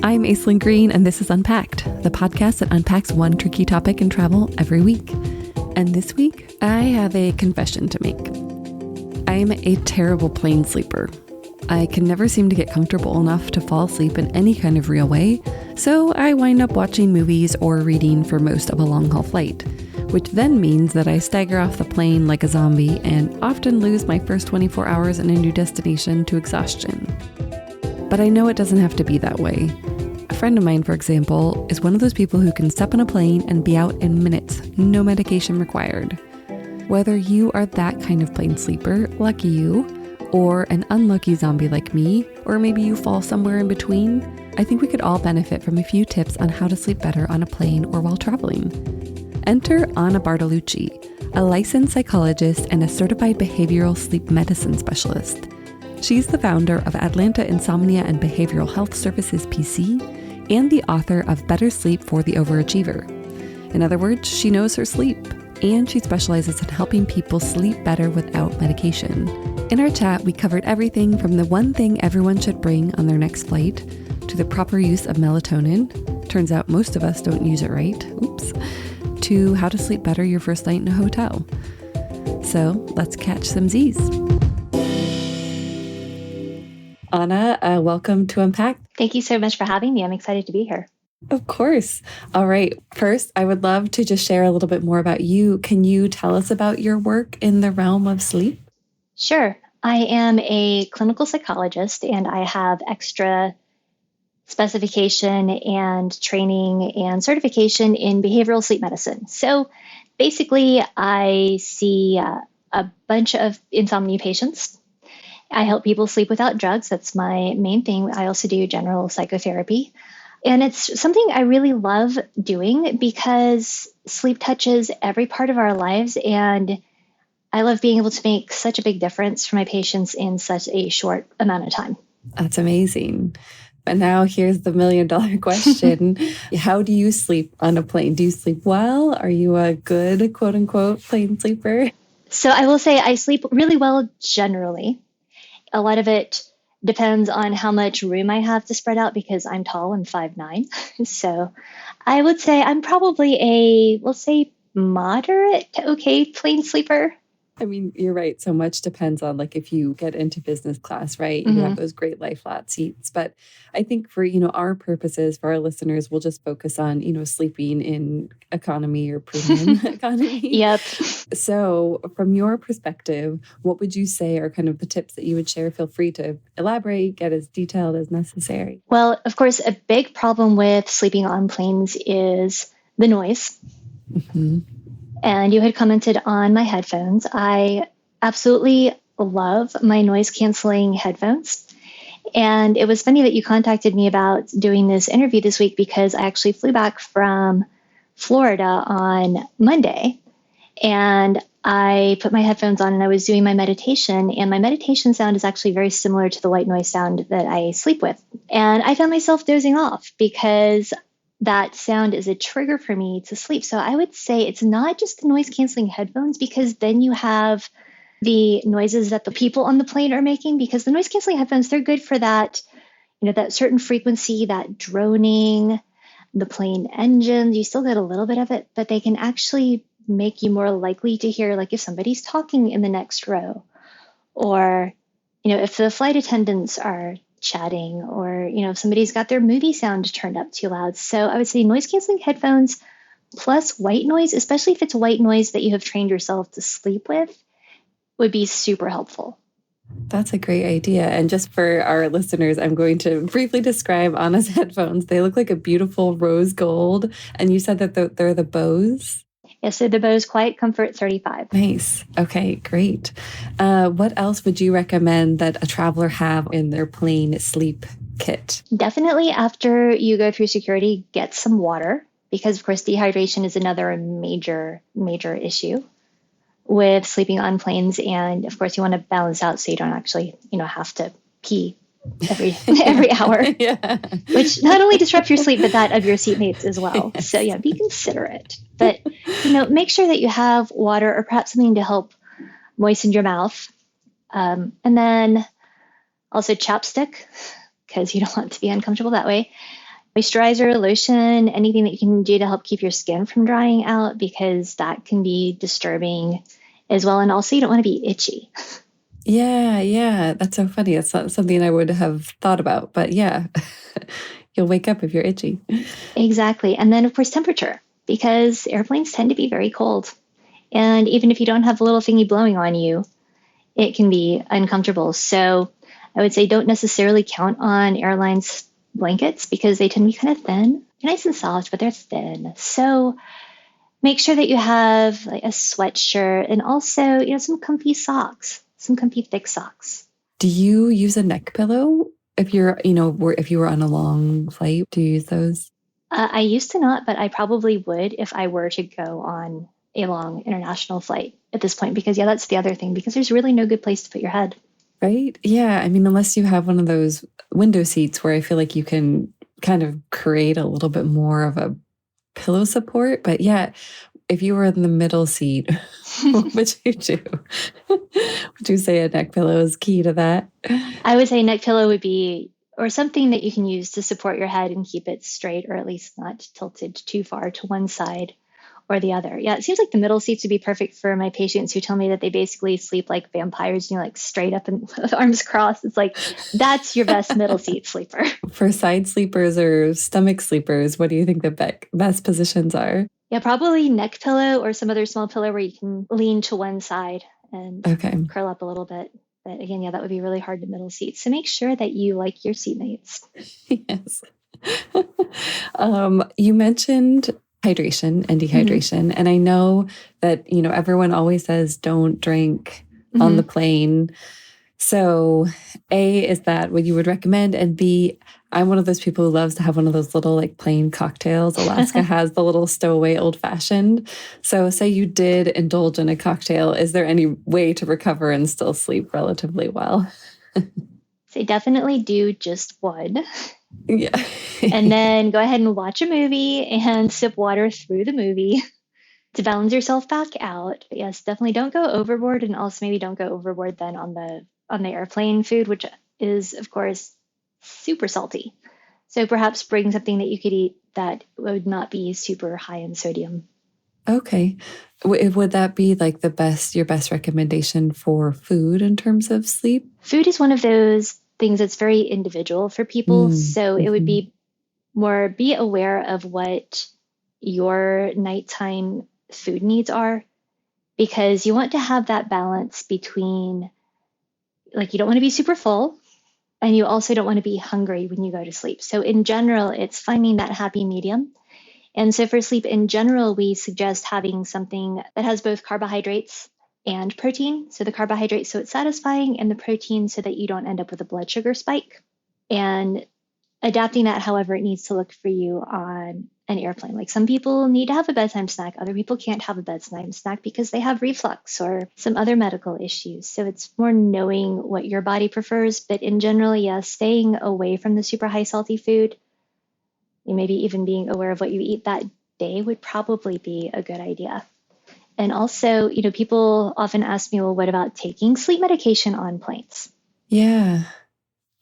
I'm Aislyn Greene, and this is Unpacked, the podcast that unpacks one tricky topic in travel every week. And this week, I have a confession to make. I'm a terrible plane sleeper. I can never seem to get comfortable enough to fall asleep in any kind of real way, so I wind up watching movies or reading for most of a long-haul flight, which then means that I stagger off the plane like a zombie and often lose my first 24 hours in a new destination to exhaustion. But I know it doesn't have to be that way. A friend of mine, for example, is one of those people who can step on a plane and be out in minutes, no medication required. Whether you are that kind of plane sleeper, lucky you, or an unlucky zombie like me, or maybe you fall somewhere in between, I think we could all benefit from a few tips on how to sleep better on a plane or while traveling. Enter Anna Bartolucci, a licensed psychologist and a certified behavioral sleep medicine specialist. She's the founder of Atlanta Insomnia and Behavioral Health Services PC and the author of Better Sleep for the Overachiever. In other words, she knows her sleep, and she specializes in helping people sleep better without medication. In our chat, we covered everything from the one thing everyone should bring on their next flight to the proper use of melatonin. Turns out most of us don't use it right. Oops. To how to sleep better your first night in a hotel. So let's catch some Z's. Anna, welcome to Unpack. Thank you so much for having me. I'm excited to be here. Of course. All right. First, I would love to just share a little bit more about you. Can you tell us about your work in the realm of sleep? Sure. I am a clinical psychologist, and I have extra specification and training and certification in behavioral sleep medicine. So basically, I see a bunch of insomnia patients. I help people sleep without drugs. That's my main thing. I also do general psychotherapy. And it's something I really love doing because sleep touches every part of our lives. And I love being able to make such a big difference for my patients in such a short amount of time. That's amazing. And now here's the $1 million question. How do you sleep on a plane? Do you sleep well? Are you a good, quote unquote, plane sleeper? So I will say I sleep really well generally. A lot of it depends on how much room I have to spread out because I'm tall and 5'9". So I would say I'm probably we'll say moderate to okay plane sleeper. I mean, you're right. So much depends on like if you get into business class, right? You have those great lie flat seats. But I think for, our purposes, for our listeners, we'll just focus on, sleeping in economy or premium economy. Yep. So from your perspective, what would you say are kind of the tips that you would share? Feel free to elaborate, get as detailed as necessary. Well, of course, a big problem with sleeping on planes is the noise. Mm-hmm. And you had commented on my headphones. I absolutely love my noise canceling headphones. And it was funny that you contacted me about doing this interview this week because I actually flew back from Florida on Monday. And I put my headphones on and I was doing my meditation. And my meditation sound is actually very similar to the white noise sound that I sleep with. And I found myself dozing off because that sound is a trigger for me to sleep. So I would say it's not just the noise canceling headphones, because then you have the noises that the people on the plane are making, because the noise canceling headphones, they're good for that, that certain frequency, that droning, the plane engines, you still get a little bit of it, but they can actually make you more likely to hear, like if somebody's talking in the next row, or, if the flight attendants are chatting, or if somebody's got their movie sound turned up too loud. So I would say noise canceling headphones plus white noise, especially if it's white noise that you have trained yourself to sleep with, would be super helpful. That's a great idea. And just for our listeners, I'm going to briefly describe Anna's headphones. They look like a beautiful rose gold. And you said that they're the Bose? Yes, so the Bose Quiet Comfort 35. Nice. Okay, great. What else would you recommend that a traveler have in their plane sleep kit? Definitely after you go through security, get some water, because of course dehydration is another major issue with sleeping on planes. And of course you want to balance out so you don't actually, have to pee every hour, yeah. Which not only disrupts your sleep, but that of your seatmates as well. Yes. So yeah, be considerate, but make sure that you have water or perhaps something to help moisten your mouth. And then Also chapstick, because you don't want to be uncomfortable that way. Moisturizer, lotion, anything that you can do to help keep your skin from drying out, because that can be disturbing as well. And also you don't want to be itchy. Yeah. That's so funny. It's not something I would have thought about, but yeah, you'll wake up if you're itchy. Exactly. And then, of course, temperature, because airplanes tend to be very cold. And even if you don't have a little thingy blowing on you, it can be uncomfortable. So I would say don't necessarily count on airlines blankets, because they tend to be kind of thin. They're nice and soft, but they're thin. So make sure that you have like a sweatshirt, and also, some comfy socks, some comfy thick socks. Do you use a neck pillow if you're, if you were on a long flight? Do you use those? I used to not, but I probably would if I were to go on a long international flight at this point, because that's the other thing, because there's really no good place to put your head. Right? Yeah. I mean, unless you have one of those window seats where I feel like you can kind of create a little bit more of a pillow support. But yeah, if you were in the middle seat, what would you do? Would you say a neck pillow is key to that? I would say neck pillow would be, or something that you can use to support your head and keep it straight, or at least not tilted too far to one side or the other. Yeah, it seems like the middle seats would be perfect for my patients who tell me that they basically sleep like vampires, like straight up and with arms crossed. It's like, that's your best middle seat sleeper. For side sleepers or stomach sleepers, what do you think the best positions are? Yeah, probably neck pillow or some other small pillow where you can lean to one side and curl up a little bit. But again, that would be really hard to middle seat. So make sure that you like your seatmates. Yes. You mentioned hydration and dehydration. And I know that, everyone always says don't drink on the plane. So A, is that what you would recommend? And B, I'm one of those people who loves to have one of those little like plain cocktails. Alaska has the little stowaway old fashioned. So say you did indulge in a cocktail, is there any way to recover and still sleep relatively well? So definitely do just one. Yeah. And then go ahead and watch a movie and sip water through the movie to balance yourself back out. But yes, definitely don't go overboard, and also maybe don't go overboard then on the airplane food, which is of course super salty. So perhaps bring something that you could eat that would not be super high in sodium. Okay. Would that be like your best recommendation for food in terms of sleep? Food is one of those things that's very individual for people. So it would be more, be aware of what your nighttime food needs are, because you want to have that balance between, like, you don't want to be super full and you also don't want to be hungry when you go to sleep. So in general, it's finding that happy medium. And so for sleep in general, we suggest having something that has both carbohydrates and protein. So the carbohydrates, so it's satisfying, and the protein, so that you don't end up with a blood sugar spike. And adapting that however it needs to look for you on an airplane. Like, some people need to have a bedtime snack. Other people can't have a bedtime snack because they have reflux or some other medical issues. So it's more knowing what your body prefers. But in general, yes, staying away from the super high salty food, and maybe even being aware of what you eat that day, would probably be a good idea. And also, people often ask me, well, what about taking sleep medication on planes? Yeah.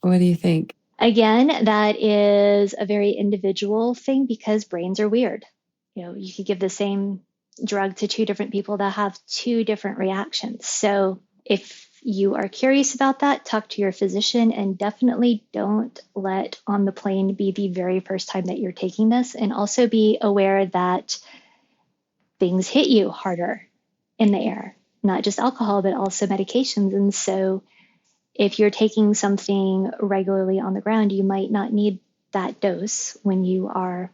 What do you think? Again, that is a very individual thing, because brains are weird. You could give the same drug to two different people that have two different reactions. So if you are curious about that, talk to your physician, and definitely don't let on the plane be the very first time that you're taking this. And also be aware that things hit you harder in the air, not just alcohol, but also medications. And so if you're taking something regularly on the ground, you might not need that dose when you are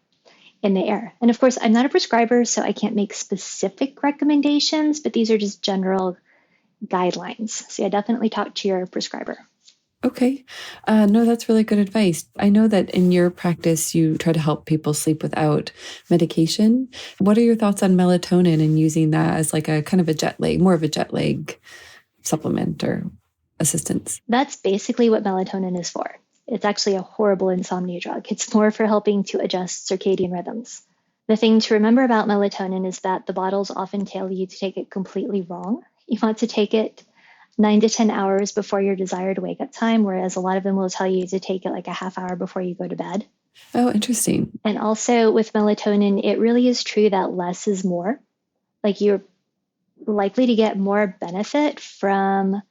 in the air. And of course, I'm not a prescriber, so I can't make specific recommendations, but these are just general guidelines. So yeah, definitely talk to your prescriber. Okay. No, that's really good advice. I know that in your practice, you try to help people sleep without medication. What are your thoughts on melatonin and using that as like a kind of more of a jet lag supplement or assistance? That's basically what melatonin is for. It's actually a horrible insomnia drug. It's more for helping to adjust circadian rhythms. The thing to remember about melatonin is that the bottles often tell you to take it completely wrong. You want to take it 9 to 10 hours before your desired wake up time, whereas a lot of them will tell you to take it like a half hour before you go to bed. Oh, interesting. And also with melatonin, it really is true that less is more. Like you're likely to get more benefit from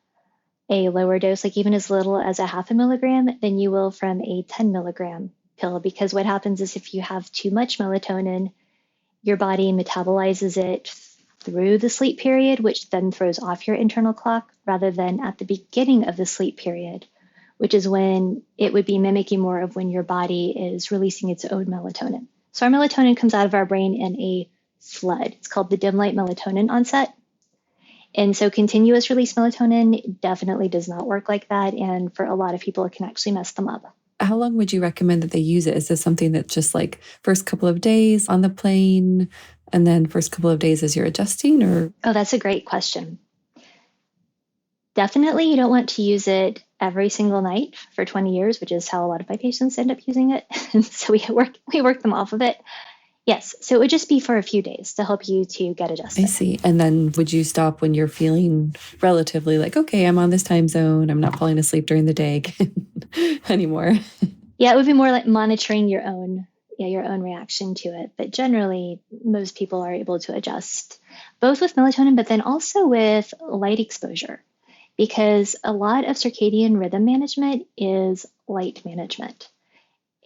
a lower dose, like even as little as a half a milligram, than you will from a 10 milligram pill. Because what happens is if you have too much melatonin, your body metabolizes it through the sleep period, which then throws off your internal clock, rather than at the beginning of the sleep period, which is when it would be mimicking more of when your body is releasing its own melatonin. So our melatonin comes out of our brain in a flood. It's called the dim light melatonin onset. And so continuous release melatonin definitely does not work like that. And for a lot of people, it can actually mess them up. How long would you recommend that they use it? Is this something that's just like first couple of days on the plane and then first couple of days as you're adjusting, or? Oh, that's a great question. Definitely, you don't want to use it every single night for 20 years, which is how a lot of my patients end up using it. And so we work them off of it. Yes, so it would just be for a few days to help you to get adjusted. I see. And then would you stop when you're feeling relatively like, okay, I'm on this time zone, I'm not falling asleep during the day anymore? Yeah, it would be more like monitoring your own reaction to it. But generally, most people are able to adjust both with melatonin, but then also with light exposure, because a lot of circadian rhythm management is light management.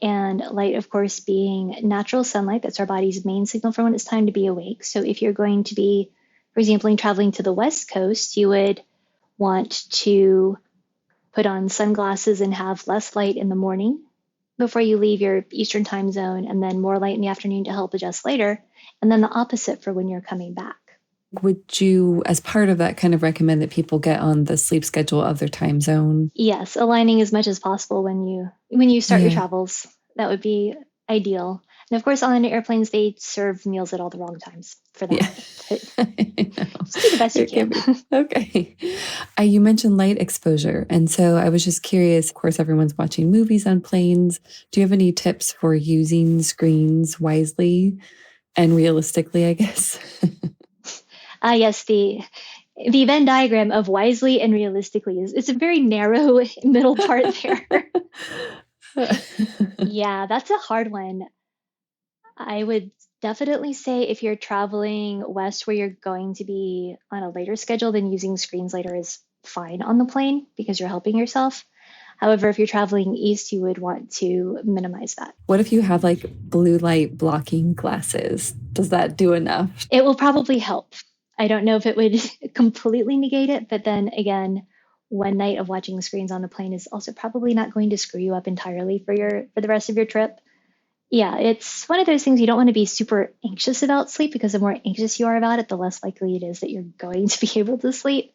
And light, of course, being natural sunlight, that's our body's main signal for when it's time to be awake. So if you're going to be, for example, traveling to the West Coast, you would want to put on sunglasses and have less light in the morning before you leave your Eastern time zone, and then more light in the afternoon to help adjust later. And then the opposite for when you're coming back. Would you, as part of that, kind of recommend that people get on the sleep schedule of their time zone? Yes, aligning as much as possible when you start your travels. That would be ideal. And of course, on airplanes, they serve meals at all the wrong times for that. Yeah. Just do the best you can. Okay. You mentioned light exposure. And so I was just curious, of course, everyone's watching movies on planes. Do you have any tips for using screens wisely and realistically, I guess? Yes, the Venn diagram of wisely and realistically it's a very narrow middle part there. Yeah, that's a hard one. I would definitely say if you're traveling west where you're going to be on a later schedule, then using screens later is fine on the plane because you're helping yourself. However, if you're traveling east, you would want to minimize that. What if you have like blue light blocking glasses? Does that do enough? It will probably help. I don't know if it would completely negate it, but then again, one night of watching screens on the plane is also probably not going to screw you up entirely for the rest of your trip. Yeah, it's one of those things you don't want to be super anxious about sleep, because the more anxious you are about it, the less likely it is that you're going to be able to sleep.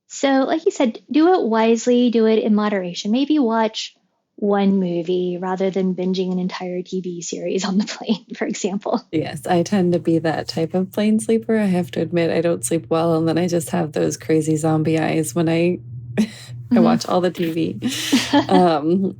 So like you said, do it wisely, do it in moderation. Maybe watch one movie rather than binging an entire TV series on the plane, for example. Yes, I tend to be that type of plane sleeper. I have to admit, I don't sleep well, and then I just have those crazy zombie eyes when I watch all the TV.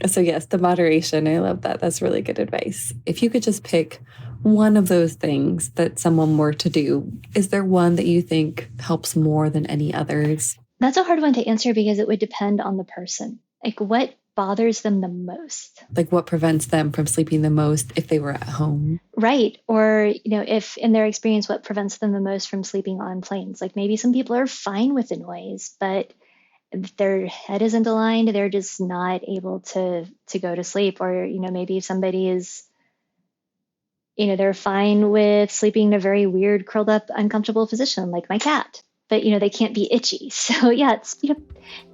So yes, the moderation, I love that. That's really good advice. If you could just pick one of those things that someone were to do, is there one that you think helps more than any others? That's a hard one to answer because it would depend on the person. Like what bothers them the most? Like what prevents them from sleeping the most if they were at home? Right. Or, if in their experience, what prevents them the most from sleeping on planes? Like maybe some people are fine with the noise, but if their head isn't aligned, they're just not able to go to sleep. Or, maybe somebody is, they're fine with sleeping in a very weird, curled up, uncomfortable position, like my cat. But, they can't be itchy. So yeah, it's,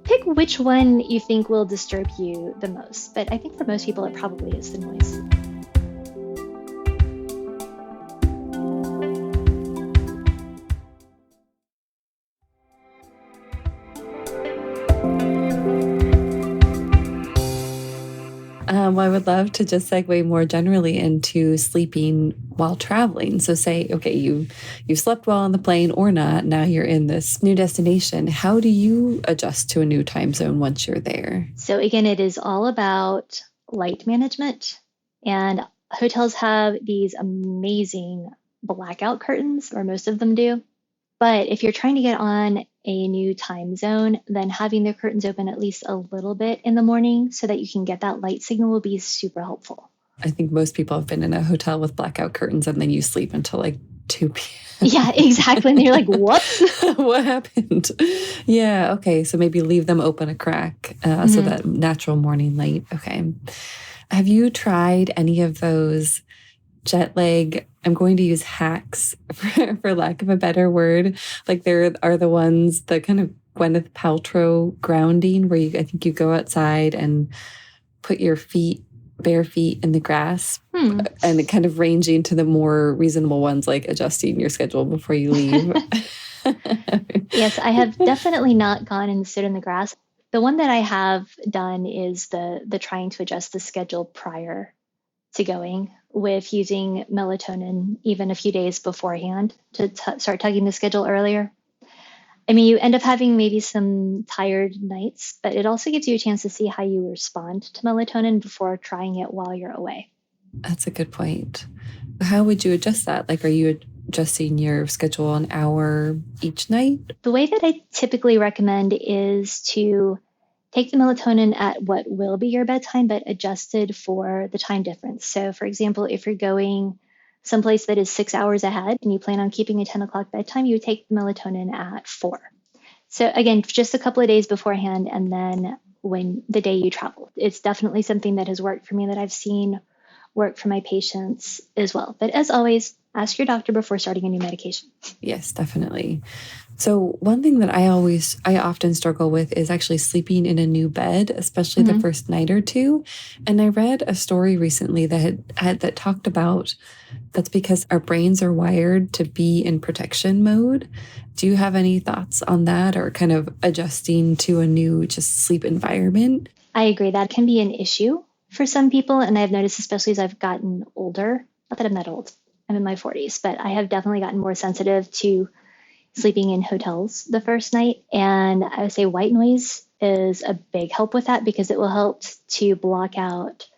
pick which one you think will disturb you the most. But I think for most people, it probably is the noise. Well, I would love to just segue more generally into sleeping while traveling. So say, okay, you slept well on the plane or not. Now you're in this new destination. How do you adjust to a new time zone once you're there? So again, it is all about light management. And hotels have these amazing blackout curtains, or most of them do. But if you're trying to get on a new time zone, then having the curtains open at least a little bit in the morning so that you can get that light signal will be super helpful. I think most people have been in a hotel with blackout curtains and then you sleep until like 2 p.m. Yeah, exactly. And you're like, whoops. What happened? Yeah. Okay. So maybe leave them open a crack so that natural morning light. Okay. Have you tried any of those jet lag? I'm going to use hacks for lack of a better word. Like there are the ones, the kind of Gwyneth Paltrow grounding where I think you go outside and put your bare feet in the grass and kind of ranging to the more reasonable ones, like adjusting your schedule before you leave. Yes, I have definitely not gone and stood in the grass. The one that I have done is the trying to adjust the schedule prior to going with using melatonin even a few days beforehand to start tugging the schedule earlier. I mean, you end up having maybe some tired nights, but it also gives you a chance to see how you respond to melatonin before trying it while you're away. That's a good point. How would you adjust that? Like, are you adjusting your schedule an hour each night? The way that I typically recommend is to take the melatonin at what will be your bedtime, but adjusted for the time difference. So, for example, if you're going someplace that is 6 hours ahead and you plan on keeping a 10 o'clock bedtime, you take the melatonin at 4. So again, just a couple of days beforehand, and then when the day you travel. It's definitely something that has worked for me that I've seen work for my patients as well. But as always, ask your doctor before starting a new medication. Yes, definitely. So one thing that I often struggle with is actually sleeping in a new bed, especially the first night or two. And I read a story recently that talked about that's because our brains are wired to be in protection mode. Do you have any thoughts on that, or kind of adjusting to a new just sleep environment? I agree. That can be an issue for some people. And I've noticed, especially as I've gotten older, not that I'm that old, I'm in my 40s, but I have definitely gotten more sensitive to sleeping in hotels the first night. And I would say white noise is a big help with that because it will help to block out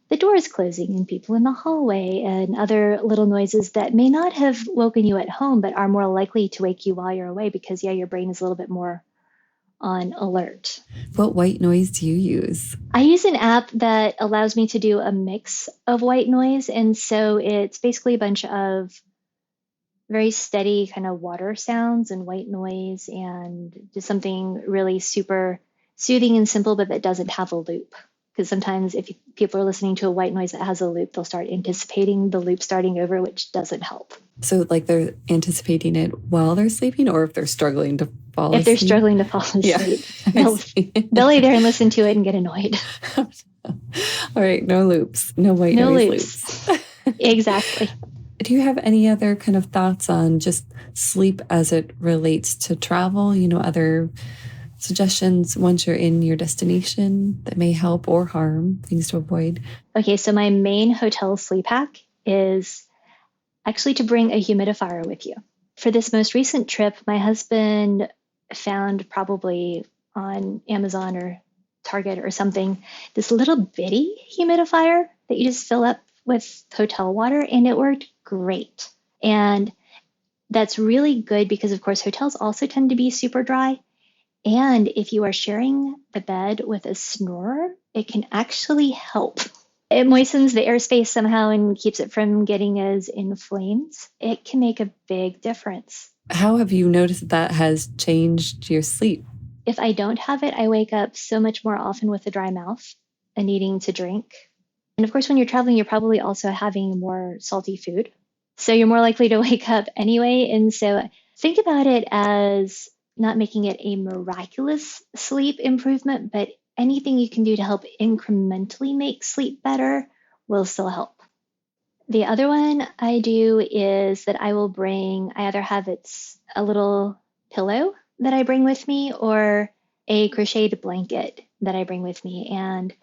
the doors closing and people in the hallway and other little noises that may not have woken you at home, but are more likely to wake you while you're away because, yeah, your brain is a little bit more on alert. What white noise do you use? I use an app that allows me to do a mix of white noise. And so it's basically a bunch of very steady kind of water sounds and white noise and just something really super soothing and simple, but that doesn't have a loop. Because sometimes if people are listening to a white noise that has a loop, they'll start anticipating the loop starting over, which doesn't help. So like they're anticipating it while they're sleeping, or if they're struggling to fall asleep? If they're struggling to fall asleep, yeah. they'll lay there and listen to it and get annoyed. All right, no loops, no white noise loops. Exactly. Do you have any other kind of thoughts on just sleep as it relates to travel? Other suggestions once you're in your destination that may help or harm, things to avoid? Okay, so my main hotel sleep hack is actually to bring a humidifier with you. For this most recent trip, my husband found probably on Amazon or Target or something, this little bitty humidifier that you just fill up with hotel water, and it worked great. And that's really good because, of course, hotels also tend to be super dry. And if you are sharing the bed with a snorer, it can actually help. It moistens the airspace somehow and keeps it from getting as inflamed. It can make a big difference. How have you noticed that has changed your sleep? If I don't have it, I wake up so much more often with a dry mouth and needing to drink. And of course, when you're traveling, you're probably also having more salty food. So you're more likely to wake up anyway. And so think about it as not making it a miraculous sleep improvement, but anything you can do to help incrementally make sleep better will still help. The other one I do is that I either have a little pillow that I bring with me or a crocheted blanket that I bring with me. And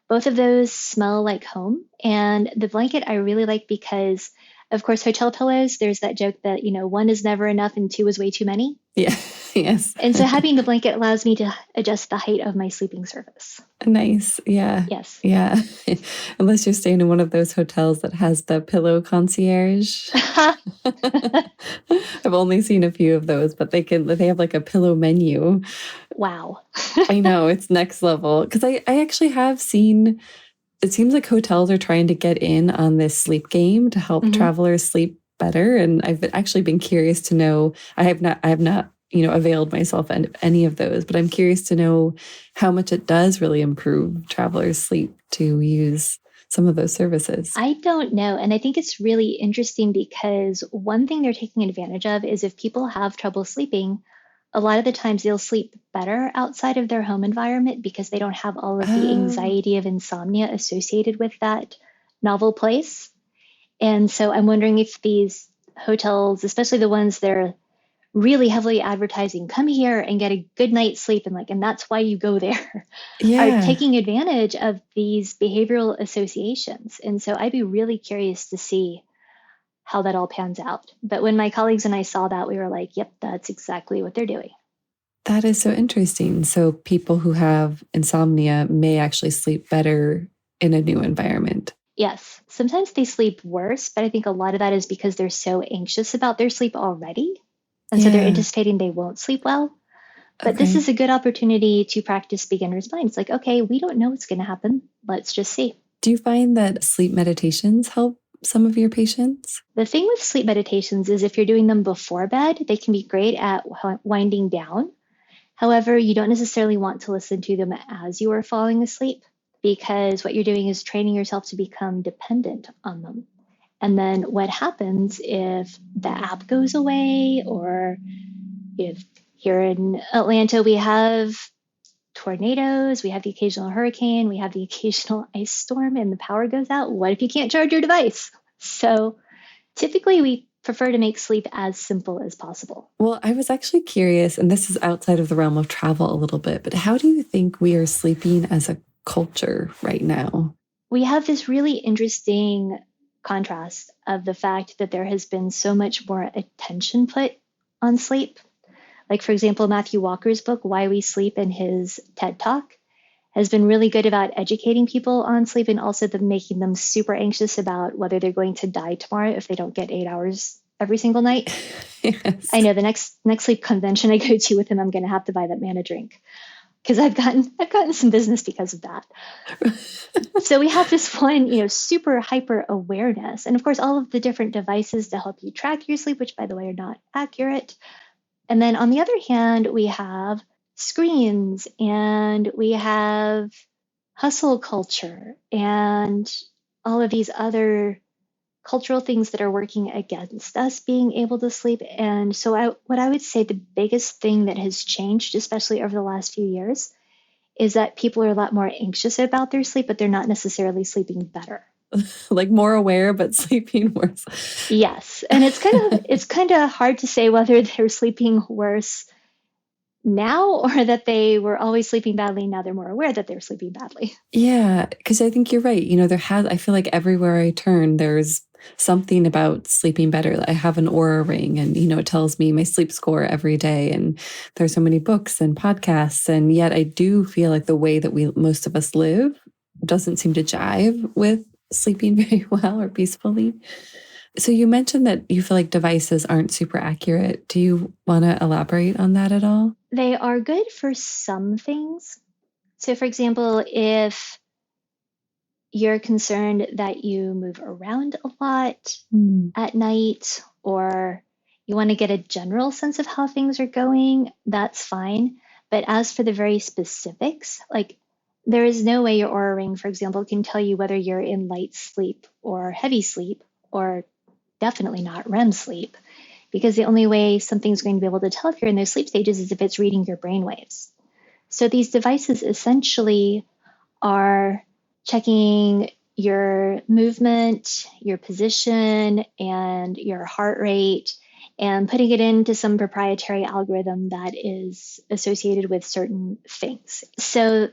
both of those smell like home. And the blanket I really like because, of course, hotel pillows, there's that joke that, 1 is never enough and 2 is way too many. Yeah. Yes. And so having the blanket allows me to adjust the height of my sleeping surface. Nice. Yeah. Yes. Yeah. Unless you're staying in one of those hotels that has the pillow concierge. I've only seen a few of those, but they have like a pillow menu. Wow. I know it's next level because I actually have seen, it seems like hotels are trying to get in on this sleep game to help travelers sleep better. And I've actually been curious to know, I have not, availed myself of any of those, but I'm curious to know how much it does really improve travelers' sleep to use some of those services. I don't know. And I think it's really interesting because one thing they're taking advantage of is if people have trouble sleeping, a lot of the times they'll sleep better outside of their home environment because they don't have all of the Oh, anxiety of insomnia associated with that novel place. And so I'm wondering if these hotels, especially the ones that are really heavily advertising, come here and get a good night's sleep, and that's why you go there, are yeah. taking advantage of these behavioral associations. And so I'd be really curious to see how that all pans out. But when my colleagues and I saw that, we were like, yep, that's exactly what they're doing. That is so interesting. So people who have insomnia may actually sleep better in a new environment. Yes, sometimes they sleep worse, but I think a lot of that is because they're so anxious about their sleep already. And so they're Yeah. anticipating they won't sleep well. But this Okay. is a good opportunity to practice beginner's mind. It's like, okay, we don't know what's going to happen. Let's just see. Do you find that sleep meditations help some of your patients? The thing with sleep meditations is if you're doing them before bed, they can be great at winding down. However, you don't necessarily want to listen to them as you are falling asleep because what you're doing is training yourself to become dependent on them. And then what happens if the app goes away, or if here in Atlanta we have tornadoes, we have the occasional hurricane, we have the occasional ice storm, and the power goes out? What if you can't charge your device? So typically we prefer to make sleep as simple as possible. Well, I was actually curious, and this is outside of the realm of travel a little bit, but how do you think we are sleeping as a culture right now? We have this really interesting contrast of the fact that there has been so much more attention put on sleep. Like, for example, Matthew Walker's book, Why We Sleep, and his TED Talk has been really good about educating people on sleep and also making them super anxious about whether they're going to die tomorrow if they don't get 8 hours every single night. Yes. I know the next sleep convention I go to with him, I'm going to have to buy that man a drink because I've gotten some business because of that. So we have this one, super hyper awareness, and of course all of the different devices to help you track your sleep, which by the way are not accurate. And then on the other hand, we have screens and we have hustle culture and all of these other cultural things that are working against us being able to sleep. And so what I would say the biggest thing that has changed, especially over the last few years, is that people are a lot more anxious about their sleep, but they're not necessarily sleeping better. Like more aware, but sleeping worse. Yes. And it's kind of hard to say whether they're sleeping worse now or that they were always sleeping badly. Now they're more aware that they're sleeping badly. Yeah, because I think you're right. I feel like everywhere I turn, there's something about sleeping better. I have an Aura ring and, it tells me my sleep score every day. And there's so many books and podcasts. And yet I do feel like the way that most of us live doesn't seem to jive with sleeping very well or peacefully. So you mentioned that you feel like devices aren't super accurate. Do you want to elaborate on that at all? They are good for some things. So, for example, if you're concerned that you move around a lot at night, or you want to get a general sense of how things are going, that's fine. But as for the very specifics, like there is no way your Aura Ring, for example, can tell you whether you're in light sleep or heavy sleep, or definitely not REM sleep, because the only way something's going to be able to tell if you're in those sleep stages is if it's reading your brain waves. So these devices essentially are checking your movement, your position, and your heart rate, and putting it into some proprietary algorithm that is associated with certain things. So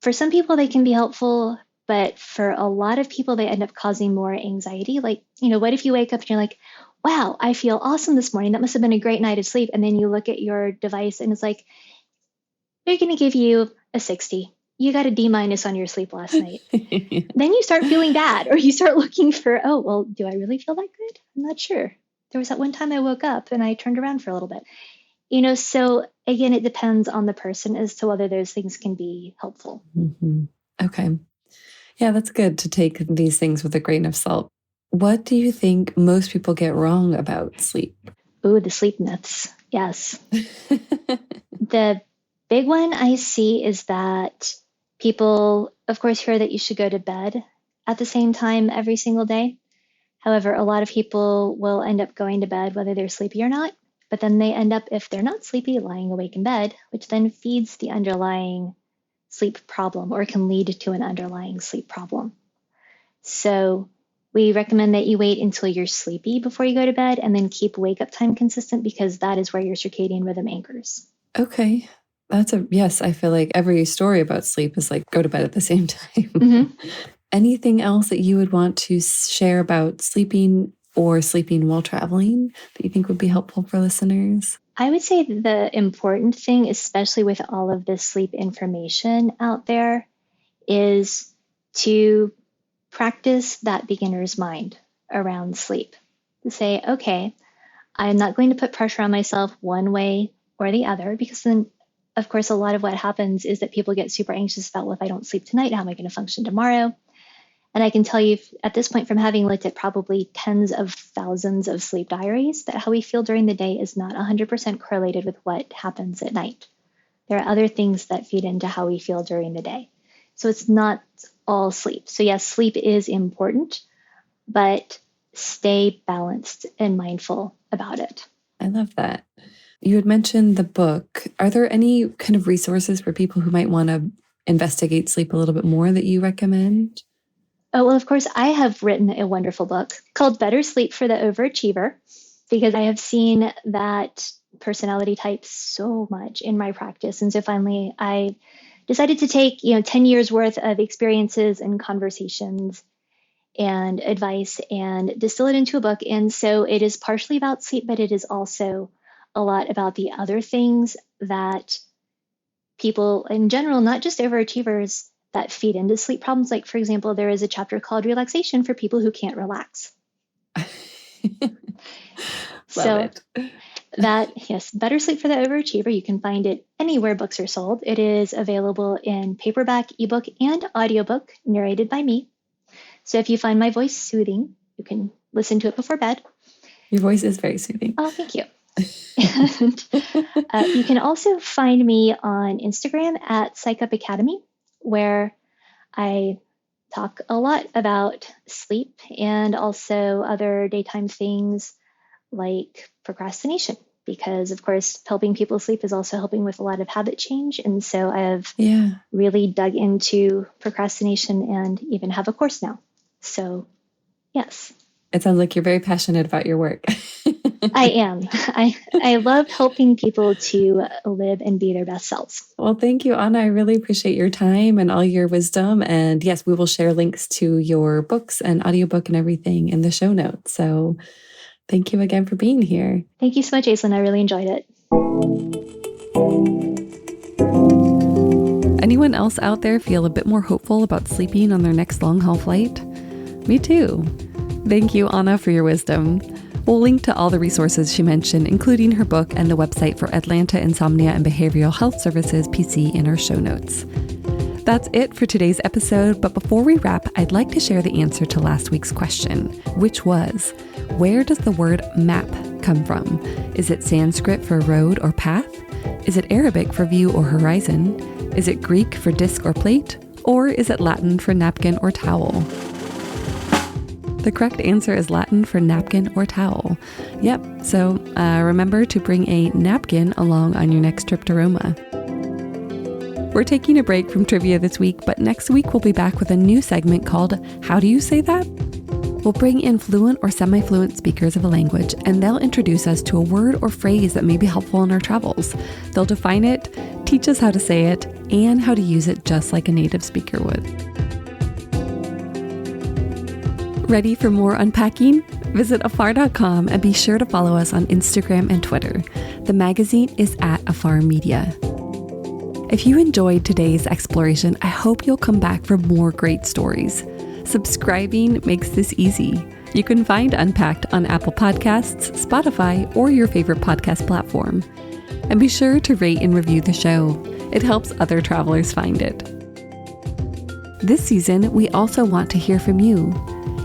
for some people, they can be helpful, but for a lot of people, they end up causing more anxiety. Like, what if you wake up and you're like, wow, I feel awesome this morning. That must have been a great night of sleep. And then you look at your device and it's like, they're going to give you a 60. You got a D- on your sleep last night. Then you start feeling bad, or you start looking for, oh, well, do I really feel that good? I'm not sure. There was that one time I woke up and I turned around for a little bit. So again, it depends on the person as to whether those things can be helpful. Mm-hmm. Okay. Yeah, that's good to take these things with a grain of salt. What do you think most people get wrong about sleep? Ooh, the sleep myths. Yes. The big one I see is that people, of course, hear that you should go to bed at the same time every single day. However, a lot of people will end up going to bed whether they're sleepy or not, but then they end up, if they're not sleepy, lying awake in bed, which then feeds the underlying sleep problem or can lead to an underlying sleep problem. So we recommend that you wait until you're sleepy before you go to bed and then keep wake up time consistent, because that is where your circadian rhythm anchors. Okay. Yes, I feel like every story about sleep is like, go to bed at the same time. Mm-hmm. Anything else that you would want to share about sleeping or sleeping while traveling that you think would be helpful for listeners? I would say the important thing, especially with all of this sleep information out there, is to practice that beginner's mind around sleep. To say, okay, I'm not going to put pressure on myself one way or the other, because then, of course, a lot of what happens is that people get super anxious about, well, if I don't sleep tonight, how am I going to function tomorrow? And I can tell you at this point, from having looked at probably tens of thousands of sleep diaries, that how we feel during the day is not 100% correlated with what happens at night. There are other things that feed into how we feel during the day. So it's not all sleep. So yes, sleep is important, but stay balanced and mindful about it. I love that. You had mentioned the book. Are there any kind of resources for people who might want to investigate sleep a little bit more that you recommend? Oh, well, of course, I have written a wonderful book called Better Sleep for the Overachiever, because I have seen that personality type so much in my practice. And so finally, I decided to take 10 years worth of experiences and conversations and advice and distill it into a book. And so it is partially about sleep, but it is also a lot about the other things that people in general, not just overachievers, that feed into sleep problems. Like, for example, there is a chapter called Relaxation for people who can't relax. So that, yes, Better Sleep for the Overachiever. You can find it anywhere books are sold. It is available in paperback, ebook, and audiobook, narrated by me. So if you find my voice soothing, you can listen to it before bed. Your voice is very soothing. Oh, thank you. And you can also find me on Instagram at PsychUp Academy, where I talk a lot about sleep and also other daytime things like procrastination, because of course, helping people sleep is also helping with a lot of habit change. And so I've really dug into procrastination and even have a course now. So yes. It sounds like you're very passionate about your work. I am. I love helping people to live and be their best selves. Well, thank you, Anna. I really appreciate your time and all your wisdom. And yes, we will share links to your books and audiobook and everything in the show notes. So thank you again for being here. Thank you so much, Aislyn. I really enjoyed it. Anyone else out there feel a bit more hopeful about sleeping on their next long-haul flight? Me too. Thank you, Anna, for your wisdom. We'll link to all the resources she mentioned, including her book and the website for Atlanta Insomnia and Behavioral Health Services, PC, in our show notes. That's it for today's episode, but before we wrap, I'd like to share the answer to last week's question, which was, where does the word map come from? Is it Sanskrit for road or path? Is it Arabic for view or horizon? Is it Greek for disc or plate? Or is it Latin for napkin or towel? The correct answer is Latin for napkin or towel. Yep, so remember to bring a napkin along on your next trip to Roma. We're taking a break from trivia this week, but next week we'll be back with a new segment called How Do You Say That? We'll bring in fluent or semi-fluent speakers of a language, and they'll introduce us to a word or phrase that may be helpful in our travels. They'll define it, teach us how to say it, and how to use it just like a native speaker would. Ready for more unpacking? Visit afar.com and be sure to follow us on Instagram and Twitter. The magazine is at Afar Media. If you enjoyed today's exploration, I hope you'll come back for more great stories. Subscribing makes this easy. You can find Unpacked on Apple Podcasts, Spotify, or your favorite podcast platform. And be sure to rate and review the show. It helps other travelers find it. This season, we also want to hear from you.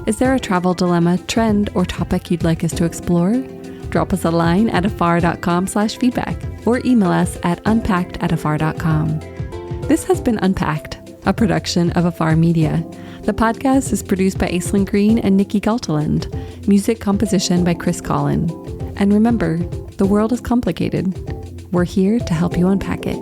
Is there a travel dilemma, trend, or topic you'd like us to explore? Drop us a line at afar.com/feedback or email us at unpacked@afar.com. This has been Unpacked, a production of Afar Media. The podcast is produced by Aislyn Greene and Nikki Galteland. Music composition by Chris Collin. And remember, the world is complicated. We're here to help you unpack it.